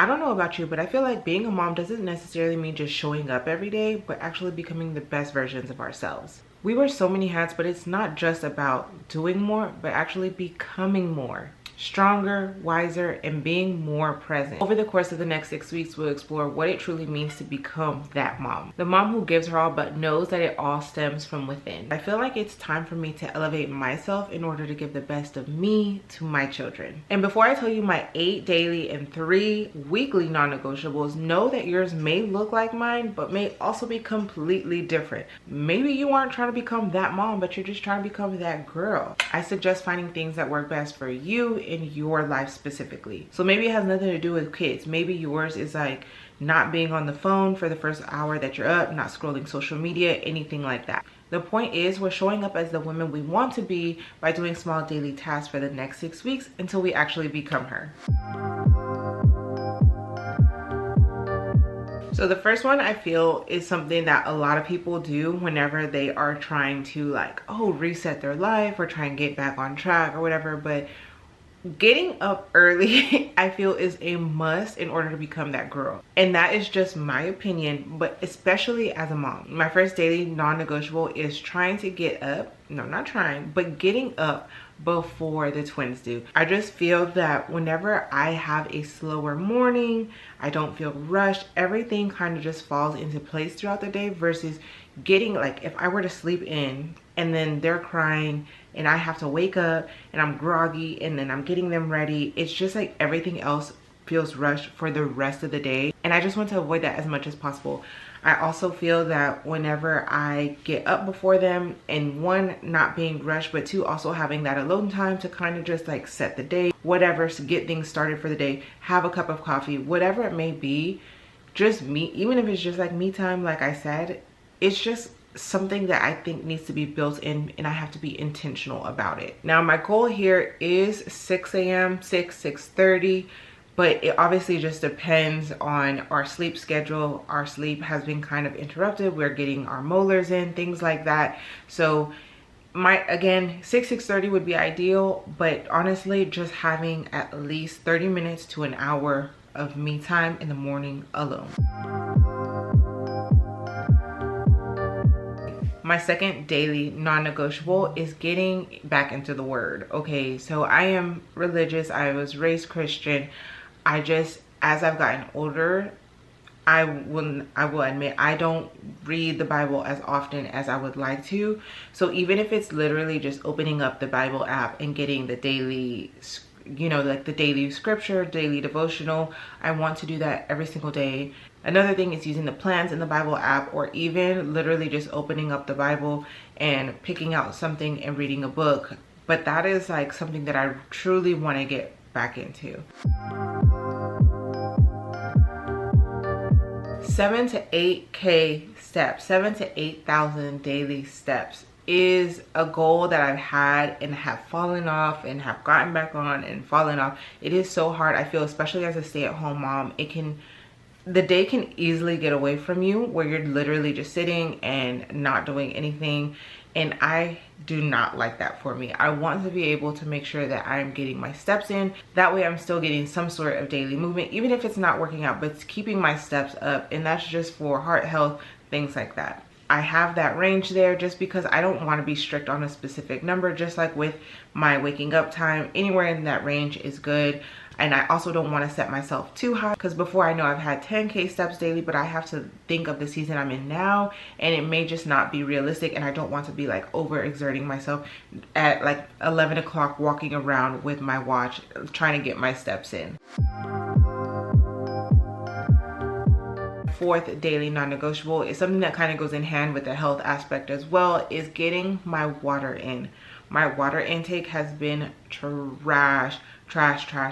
I don't know about you, but I feel like being a mom doesn't necessarily mean just showing up every day, but actually becoming the best versions of ourselves. We wear so many hats, but it's not just about doing more, but actually becoming more. Stronger, wiser, and being more present. Over the course of the next 6 weeks, we'll explore what it truly means to become that mom. The mom who gives her all but knows that it all stems from within. I feel like it's time for me to elevate myself in order to give the best of me to my children. And before I tell you my 8 daily and 3 weekly non-negotiables, know that yours may look like mine, but may also be completely different. Maybe you aren't trying to become that mom, but you're just trying to become that girl. I suggest finding things that work best for you in your life specifically. So maybe it has nothing to do with kids. Maybe yours is like not being on the phone for the first hour that you're up, not scrolling social media, anything like that. The point is, we're showing up as the women we want to be by doing small daily tasks for the next 6 weeks until we actually become her. So the first one I feel is something that a lot of people do whenever they are trying to like, reset their life or try and get back on track or whatever. But getting up early, I feel, is a must in order to become that girl. And that is just my opinion, but especially as a mom. My first daily non-negotiable is trying to get up, no, not trying, but getting up before the twins do. I just feel that whenever I have a slower morning, I don't feel rushed, everything kind of just falls into place throughout the day versus getting, like, if I were to sleep in and then they're crying and I have to wake up and I'm groggy and then I'm getting them ready, it's just like everything else feels rushed for the rest of the day. And I just want to avoid that as much as possible. I also feel that whenever I get up before them, and one, not being rushed, but two, also having that alone time to kind of just like set the day, whatever, to get things started for the day, have a cup of coffee, whatever it may be, just me, even if it's just like me time, like I said, it's just something that I think needs to be built in, and I have to be intentional about it. Now my goal here is 6 a.m., 6:30, but it obviously just depends on our sleep schedule. Our sleep has been kind of interrupted. We're getting our molars in, things like that. So again, 6:30 would be ideal, but honestly, just having at least 30 minutes to an hour of me time in the morning alone. My second daily non-negotiable is getting back into the word. Okay, so I am religious. I was raised Christian. As I've gotten older, I will admit I don't read the Bible as often as I would like to. So even if it's literally just opening up the Bible app and getting the daily, like the daily scripture, daily devotional, I want to do that every single day. Another thing is using the plans in the Bible app, or even literally just opening up the Bible and picking out something and reading a book. But that is like something that I truly want to get back into. 7 to 8K steps, 7 to 8,000 daily steps is a goal that I've had and have fallen off and have gotten back on and fallen off. It is so hard, I feel, especially as a stay-at-home mom. The day can easily get away from you where you're literally just sitting and not doing anything. And I do not like that for me. I want to be able to make sure that I'm getting my steps in. That way I'm still getting some sort of daily movement, even if it's not working out, but it's keeping my steps up. And that's just for heart health, things like that. I have that range there just because I don't want to be strict on a specific number. Just like with my waking up time, anywhere in that range is good. And I also don't want to set myself too high, because before I know I've had 10K steps daily, but I have to think of the season I'm in now, and it may just not be realistic. And I don't want to be like overexerting myself at like 11 o'clock walking around with my watch trying to get my steps in. Fourth daily non-negotiable is something that kind of goes in hand with the health aspect as well, is getting my water in. My water intake has been trash.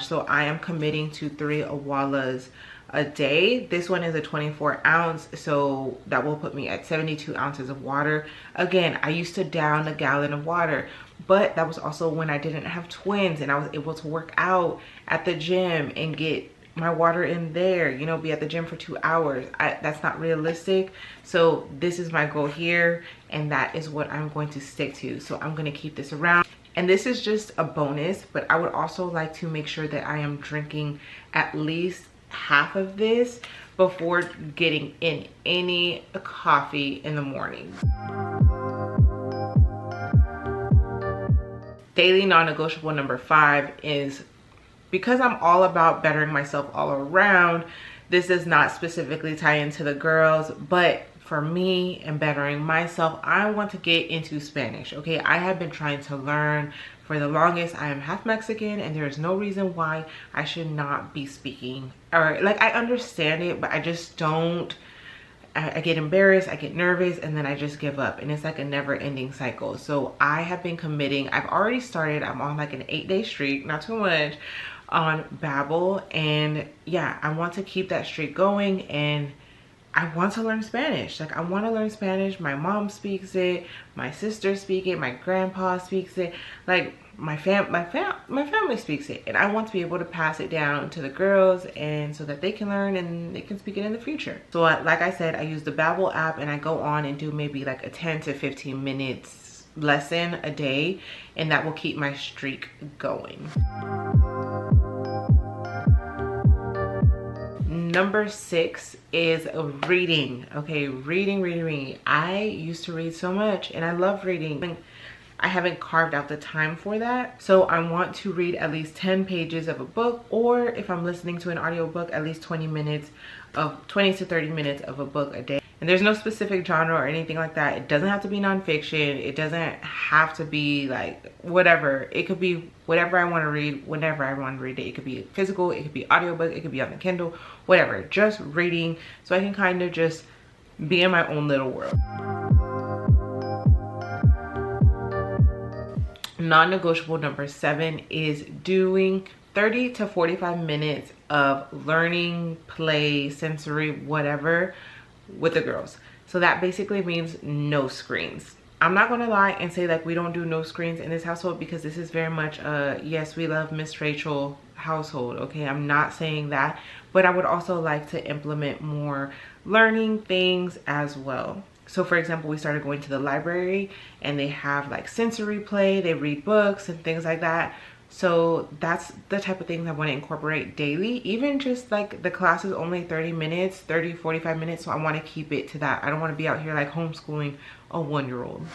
So I am committing to 3 awalas a day. This one is a 24 ounce, so that will put me at 72 ounces of water. Again, I used to down a gallon of water, but that was also when I didn't have twins and I was able to work out at the gym and get my water in there, be at the gym for 2 hours. That's not realistic. So this is my goal here, and that is what I'm going to stick to. So I'm going to keep this around. And this is just a bonus, but I would also like to make sure that I am drinking at least half of this before getting in any coffee in the morning. Daily non-negotiable number 5 is, because I'm all about bettering myself all around, this does not specifically tie into the girls, but for me and bettering myself, I want to get into Spanish. Okay, I have been trying to learn for the longest. I am half Mexican and there is no reason why I should not be speaking, or like, I understand it, but I just don't. I get embarrassed, I get nervous, and then I just give up, and it's like a never-ending cycle. So I have been committing. I've already started. I'm on like an 8-day streak, not too much, on Babbel, and yeah, I want to keep that streak going, and I want to learn Spanish. Like, I want to learn Spanish. My mom speaks it, my sister speaks it, my grandpa speaks it, like my family speaks it, and I want to be able to pass it down to the girls, and so that they can learn and they can speak it in the future. So like I said, I use the Babbel app, and I go on and do maybe like a 10 to 15 minutes lesson a day, and that will keep my streak going. Number 6 is reading. Okay, reading. I used to read so much, and I love reading. I haven't carved out the time for that. So I want to read at least 10 pages of a book, or if I'm listening to an audiobook, at least 20 to 30 minutes of a book a day. And there's no specific genre or anything like that. It doesn't have to be nonfiction. It doesn't have to be like whatever. It could be whatever I want to read, whenever I want to read it. It could be physical, it could be audiobook, it could be on the Kindle, whatever. Just reading so I can kind of just be in my own little world. Non-negotiable number 7 is doing 30 to 45 minutes of learning, play, sensory, whatever, with the girls. So that basically means no screens. I'm not gonna lie and say like we don't do no screens in this household, because this is very much a yes, we love Miss Rachel household. Okay, I'm not saying that, but I would also like to implement more learning things as well. So for example, we started going to the library, and they have like sensory play, they read books and things like that. So that's the type of things I want to incorporate daily. Even just like the class is only 30 minutes, 30, 45 minutes. So I want to keep it to that. I don't want to be out here like homeschooling a 1-year-old.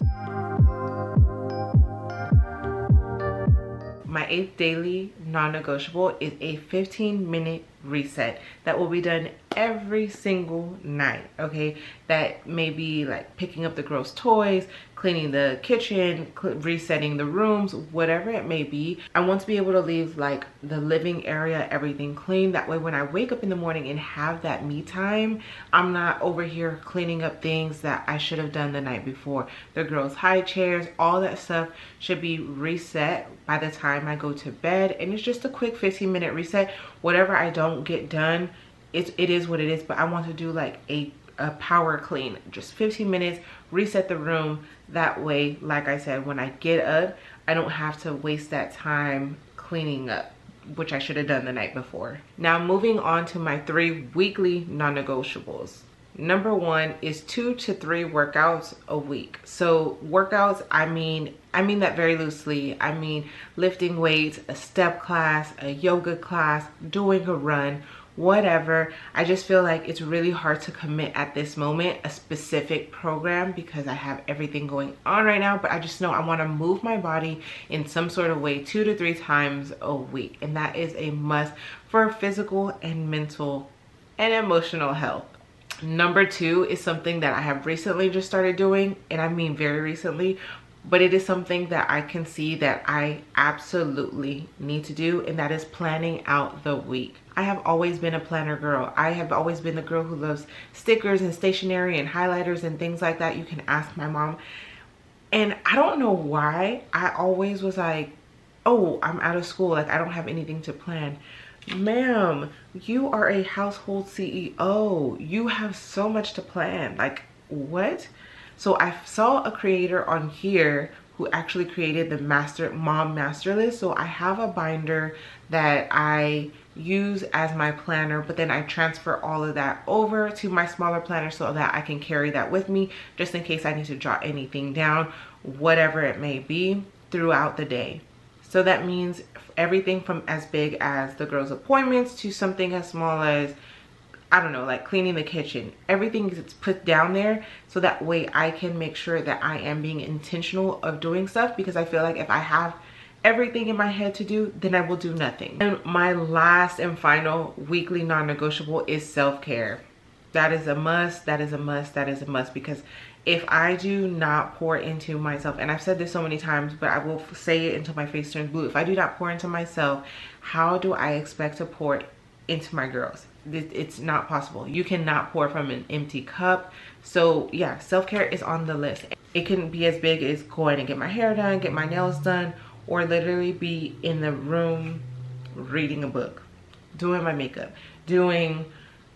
My 8th daily non-negotiable is a 15-minute reset that will be done every single night. Okay, that may be like picking up the girls' toys, cleaning the kitchen, resetting the rooms, whatever it may be. I want to be able to leave like the living area, everything clean. That way when I wake up in the morning and have that me time, I'm not over here cleaning up things that I should have done the night before. The girls' high chairs, all that stuff should be reset by the time I go to bed. And it's just a quick 15-minute reset. Whatever I don't get done, it is what it is, but I want to do like a power clean, just 15 minutes, reset the room. That way, like I said, when I get up, I don't have to waste that time cleaning up, which I should have done the night before. Now moving on to my 3 weekly non-negotiables. Number 1 is 2 to 3 workouts a week. So workouts, I mean that very loosely. I mean lifting weights, a step class, a yoga class, doing a run, whatever. I just feel like it's really hard to commit at this moment a specific program because I have everything going on right now, but I just know I want to move my body in some sort of way 2 to 3 times a week, and that is a must for physical and mental and emotional health. Number 2 is something that I have recently just started doing, and I mean very recently, but it is something that I can see that I absolutely need to do, and that is planning out the week. I have always been a planner girl. I have always been the girl who loves stickers and stationery and highlighters and things like that. You can ask my mom. And I don't know why. I always was like, oh, I'm out of school, like I don't have anything to plan. Ma'am, you are a household CEO. You have so much to plan. Like, what? So I saw a creator on here who actually created the mom master list. So I have a binder that I use as my planner, but then I transfer all of that over to my smaller planner so that I can carry that with me just in case I need to jot anything down, whatever it may be, throughout the day. So that means everything from as big as the girls' appointments to something as small as, I don't know, like cleaning the kitchen. Everything is put down there so that way I can make sure that I am being intentional of doing stuff, because I feel like if I have everything in my head to do, then I will do nothing. And my last and final weekly non-negotiable is self-care. That is a must, that is a must, that is a must, because if I do not pour into myself, and I've said this so many times, but I will say it until my face turns blue. If I do not pour into myself, how do I expect to pour into my girls? It's not possible. You cannot pour from an empty cup. So yeah, self-care is on the list. It can be as big as going and get my hair done, get my nails done, or literally be in the room reading a book, doing my makeup, doing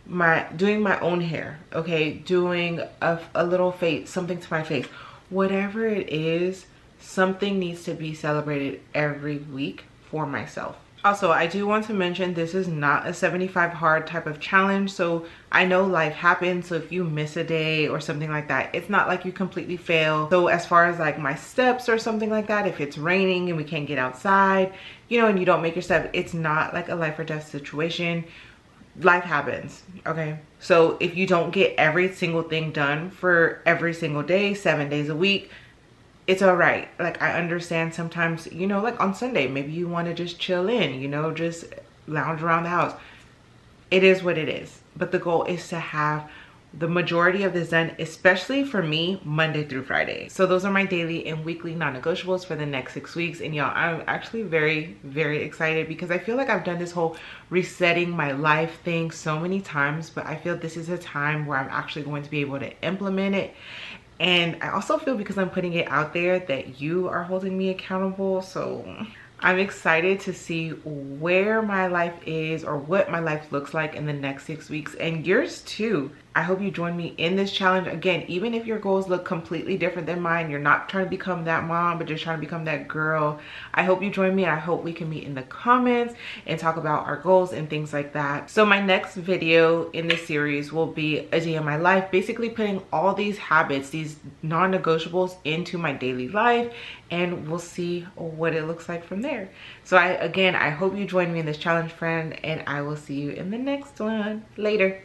my own hair, okay, doing a little face, something to my face. Whatever it is, something needs to be celebrated every week for myself. Also, I do want to mention this is not a 75 hard type of challenge. So I know life happens. So if you miss a day or something like that, it's not like you completely fail. So as far as like my steps or something like that, if it's raining and we can't get outside, you know, and you don't make your step, it's not like a life or death situation. Life happens, okay? So if you don't get every single thing done for every single day, 7 days a week, it's all right. Like, I understand sometimes, you know, like on Sunday, maybe you want to just chill in, you know, just lounge around the house. It is what it is. But the goal is to have the majority of this done, especially for me, Monday through Friday. So those are my daily and weekly non-negotiables for the next 6 weeks. And y'all, I'm actually very, very excited because I feel like I've done this whole resetting my life thing so many times, but I feel this is a time where I'm actually going to be able to implement it. And I also feel, because I'm putting it out there, that you are holding me accountable. So I'm excited to see where my life is, or what my life looks like in the next 6 weeks, and yours too. I hope you join me in this challenge. Again, even if your goals look completely different than mine, you're not trying to become that mom, but just trying to become that girl, I hope you join me. I hope we can meet in the comments and talk about our goals and things like that. So my next video in this series will be a day in my life, basically putting all these habits, these non-negotiables into my daily life, and we'll see what it looks like from there. So I hope you join me in this challenge, friend, and I will see you in the next one. Later.